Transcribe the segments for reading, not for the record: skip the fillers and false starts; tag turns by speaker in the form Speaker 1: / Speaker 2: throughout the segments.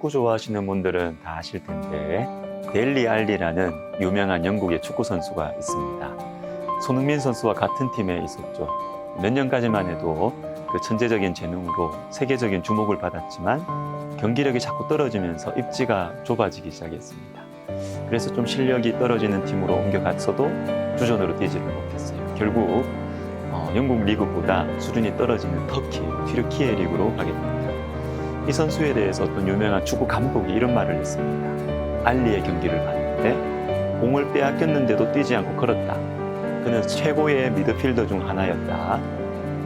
Speaker 1: 축구 좋아하시는 분들은 다 아실 텐데 델리 알리라는 유명한 영국의 축구 선수가 있습니다. 손흥민 선수와 같은 팀에 있었죠. 몇 년까지만 해도 그 천재적인 재능으로 세계적인 주목을 받았지만 경기력이 자꾸 떨어지면서 입지가 좁아지기 시작했습니다. 그래서 좀 실력이 떨어지는 팀으로 옮겨갔어도 주전으로 뛰지를 못했어요. 결국 영국 리그보다 수준이 떨어지는 터키, 튀르키예 리그로 가게 됩니다. 이 선수에 대해서 어떤 유명한 축구 감독이 이런 말을 했습니다. 알리의 경기를 봤는데 공을 빼앗겼는데도 뛰지 않고 걸었다. 그는 최고의 미드필더 중 하나였다.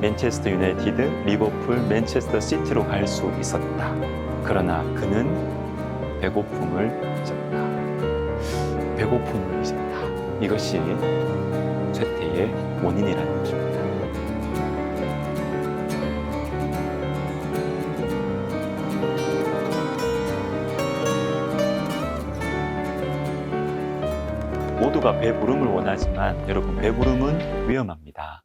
Speaker 1: 맨체스터 유나이티드, 리버풀, 맨체스터 시티로 갈 수 있었다. 그러나 그는 배고픔을 잊었다. 배고픔을 잊었다. 이것이 쇠퇴의 원인이라는 것입니다. 모두가 배부름을 원하지만 여러분, 배부름은 위험합니다.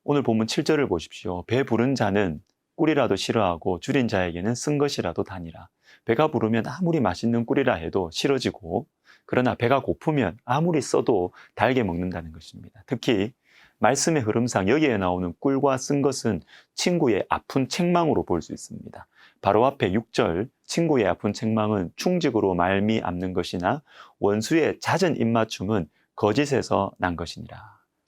Speaker 1: 오늘 본문 7절을 보십시오. 배 부른 자는 꿀이라도 싫어하고 줄인 자에게는 쓴 것이라도 다니라. 배가 부르면 아무리 맛있는 꿀이라 해도 싫어지고, 그러나 배가 고프면 아무리 써도 달게 먹는다는 것입니다. 특히 말씀의 흐름상 여기에 나오는 꿀과 쓴 것은 친구의 아픈 책망으로 볼 수 있습니다. 바로 앞에 6절, 친구의 아픈 책망은 충직으로 말미암는 것이나 원수의 잦은 입맞춤은 거짓에서 난 것이니라.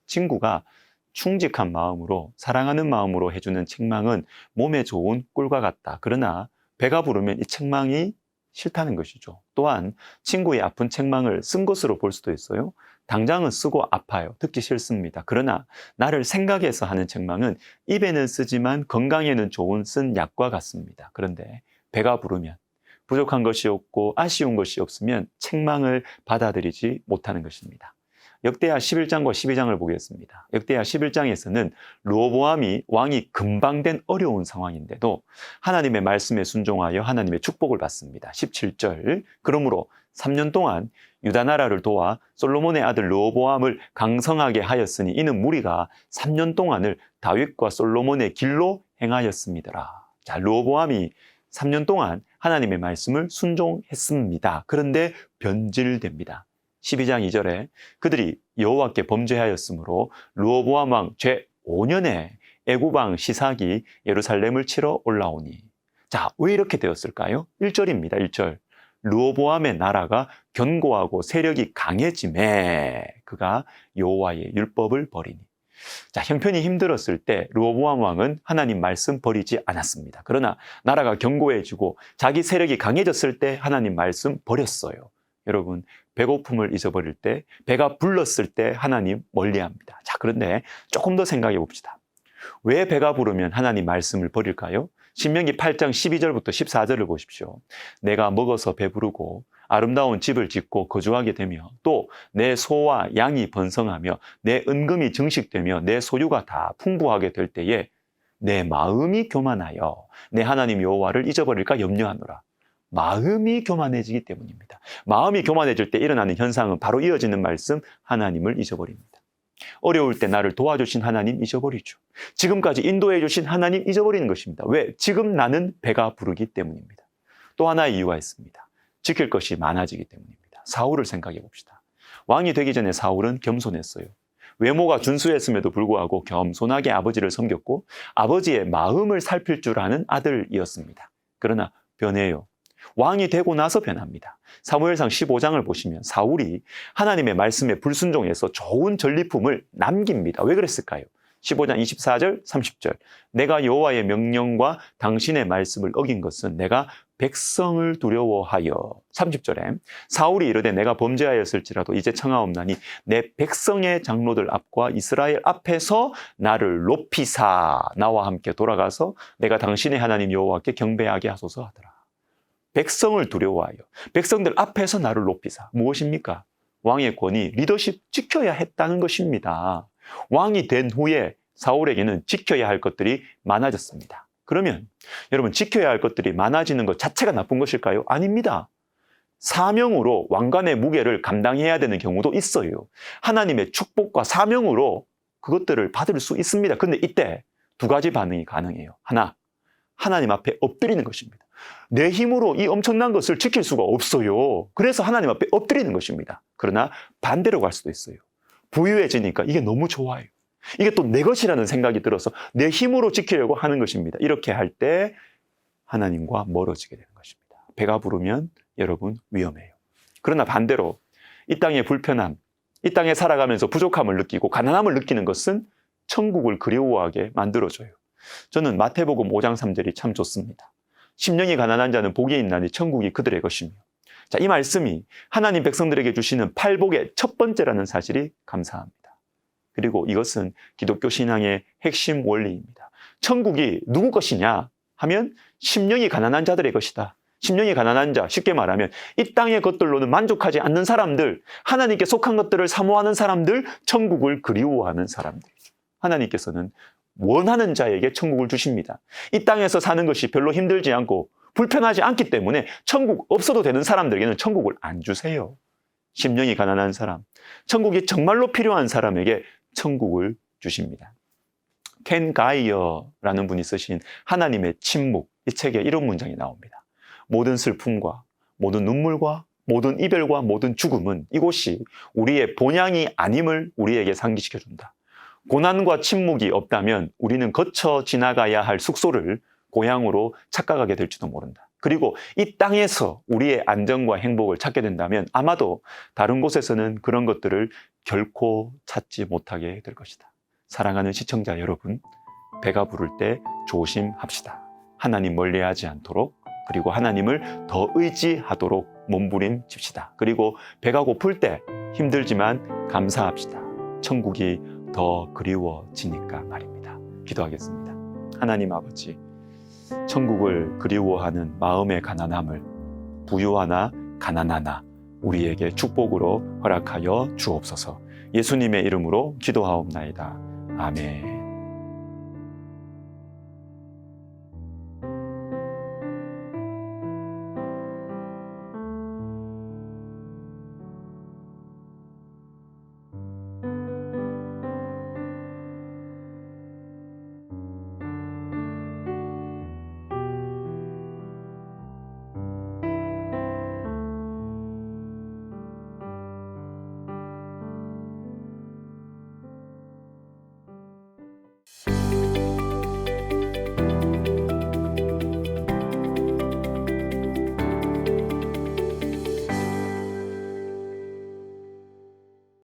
Speaker 1: 친구가 충직한 마음으로, 사랑하는 마음으로 해주는 책망은 몸에 좋은 꿀과 같다. 그러나 배가 부르면 이 책망이 싫다는 것이죠. 또한 친구의 아픈 책망을 쓴 것으로 볼 수도 있어요. 당장은 쓰고 아파요. 듣기 싫습니다. 그러나 나를 생각해서 하는 책망은 입에는 쓰지만 건강에는 좋은 쓴 약과 같습니다. 그런데 배가 부르면, 부족한 것이 없고 아쉬운 것이 없으면 책망을 받아들이지 못하는 것입니다. 역대하 11장과 12장을 보겠습니다. 역대하 11장에서는 르호보암이 왕이 금방 된 어려운 상황인데도 하나님의 말씀에 순종하여 하나님의 축복을 받습니다. 17절, 그러므로 3년 동안 유다 나라를 도와 솔로몬의 아들 르호보암을 강성하게 하였으니 이는 무리가 3년 동안을 다윗과 솔로몬의 길로 행하였음이더라. 자, 르호보암이 3년 동안 하나님의 말씀을 순종했습니다. 그런데 변질됩니다. 12장 2절에 그들이 여호와께 범죄하였으므로 르호보암 왕 제5년에 애굽 왕 시삭이 예루살렘을 치러 올라오니. 자, 왜 이렇게 되었을까요? 1절입니다. 1절. 르호보암의 나라가 견고하고 세력이 강해지매 그가 여호와의 율법을 버리니. 자, 형편이 힘들었을 때 르호보암 왕은 하나님 말씀 버리지 않았습니다. 그러나 나라가 견고해지고 자기 세력이 강해졌을 때 하나님 말씀 버렸어요. 여러분, 배고픔을 잊어버릴 때, 배가 불렀을 때 하나님 멀리합니다. 자, 그런데 조금 더 생각해 봅시다. 왜 배가 부르면 하나님 말씀을 버릴까요? 신명기 8장 12절부터 14절을 보십시오. 내가 먹어서 배부르고 아름다운 집을 짓고 거주하게 되며 또 내 소와 양이 번성하며 내 은금이 증식되며 내 소유가 다 풍부하게 될 때에 내 마음이 교만하여 내 하나님 여호와를 잊어버릴까 염려하노라. 마음이 교만해지기 때문입니다. 마음이 교만해질 때 일어나는 현상은 바로 이어지는 말씀, 하나님을 잊어버립니다. 어려울 때 나를 도와주신 하나님 잊어버리죠. 지금까지 인도해 주신 하나님 잊어버리는 것입니다. 왜? 지금 나는 배가 부르기 때문입니다. 또 하나의 이유가 있습니다. 지킬 것이 많아지기 때문입니다. 사울을 생각해 봅시다. 왕이 되기 전에 사울은 겸손했어요. 외모가 준수했음에도 불구하고 겸손하게 아버지를 섬겼고 아버지의 마음을 살필 줄 아는 아들이었습니다. 그러나 변해요. 왕이 되고 나서 변합니다. 사무엘상 15장을 보시면 사울이 하나님의 말씀에 불순종해서 좋은 전리품을 남깁니다. 왜 그랬을까요? 15장 24절, 30절. 내가 여호와의 명령과 당신의 말씀을 어긴 것은 내가 백성을 두려워하여. 30절에 사울이 이르되 내가 범죄하였을지라도 이제 청하옵나니 내 백성의 장로들 앞과 이스라엘 앞에서 나를 높이사 나와 함께 돌아가서 내가 당신의 하나님 여호와께 경배하게 하소서 하더라. 백성을 두려워하여 백성들 앞에서 나를 높이사. 무엇입니까? 왕의 권위, 리더십 지켜야 했다는 것입니다. 왕이 된 후에 사울에게는 지켜야 할 것들이 많아졌습니다. 그러면 여러분, 지켜야 할 것들이 많아지는 것 자체가 나쁜 것일까요? 아닙니다. 사명으로 왕관의 무게를 감당해야 되는 경우도 있어요. 하나님의 축복과 사명으로 그것들을 받을 수 있습니다. 그런데 이때 두 가지 반응이 가능해요. 하나, 하나님 앞에 엎드리는 것입니다. 내 힘으로 이 엄청난 것을 지킬 수가 없어요. 그래서 하나님 앞에 엎드리는 것입니다. 그러나 반대로 갈 수도 있어요. 부유해지니까 이게 너무 좋아요. 이게 또 내 것이라는 생각이 들어서 내 힘으로 지키려고 하는 것입니다. 이렇게 할 때 하나님과 멀어지게 되는 것입니다. 배가 부르면 여러분 위험해요. 그러나 반대로 이 땅의 불편함, 이 땅에 살아가면서 부족함을 느끼고 가난함을 느끼는 것은 천국을 그리워하게 만들어줘요. 저는 마태복음 5장 3절이 참 좋습니다. 심령이 가난한 자는 복이 있나니 천국이 그들의 것이며. 자, 이 말씀이 하나님 백성들에게 주시는 팔복의 첫 번째라는 사실이 감사합니다. 그리고 이것은 기독교 신앙의 핵심 원리입니다. 천국이 누구 것이냐 하면 심령이 가난한 자들의 것이다. 심령이 가난한 자, 쉽게 말하면 이 땅의 것들로는 만족하지 않는 사람들, 하나님께 속한 것들을 사모하는 사람들, 천국을 그리워하는 사람들. 하나님께서는 원하는 자에게 천국을 주십니다. 이 땅에서 사는 것이 별로 힘들지 않고 불편하지 않기 때문에 천국 없어도 되는 사람들에게는 천국을 안 주세요. 심령이 가난한 사람, 천국이 정말로 필요한 사람에게 천국을 주십니다. 켄 가이어라는 분이 쓰신 하나님의 침묵, 이 책에 이런 문장이 나옵니다. 모든 슬픔과 모든 눈물과 모든 이별과 모든 죽음은 이곳이 우리의 본향이 아님을 우리에게 상기시켜준다. 고난과 침묵이 없다면 우리는 거쳐 지나가야 할 숙소를 고향으로 착각하게 될지도 모른다. 그리고 이 땅에서 우리의 안정과 행복을 찾게 된다면 아마도 다른 곳에서는 그런 것들을 결코 찾지 못하게 될 것이다. 사랑하는 시청자 여러분, 배가 부를 때 조심합시다. 하나님 멀리하지 않도록, 그리고 하나님을 더 의지하도록 몸부림칩시다. 그리고 배가 고플 때 힘들지만 감사합시다. 천국이 더 그리워지니까 말입니다. 기도하겠습니다. 하나님 아버지, 천국을 그리워하는 마음의 가난함을 부유하나 가난하나 우리에게 축복으로 허락하여 주옵소서. 예수님의 이름으로 기도하옵나이다. 아멘.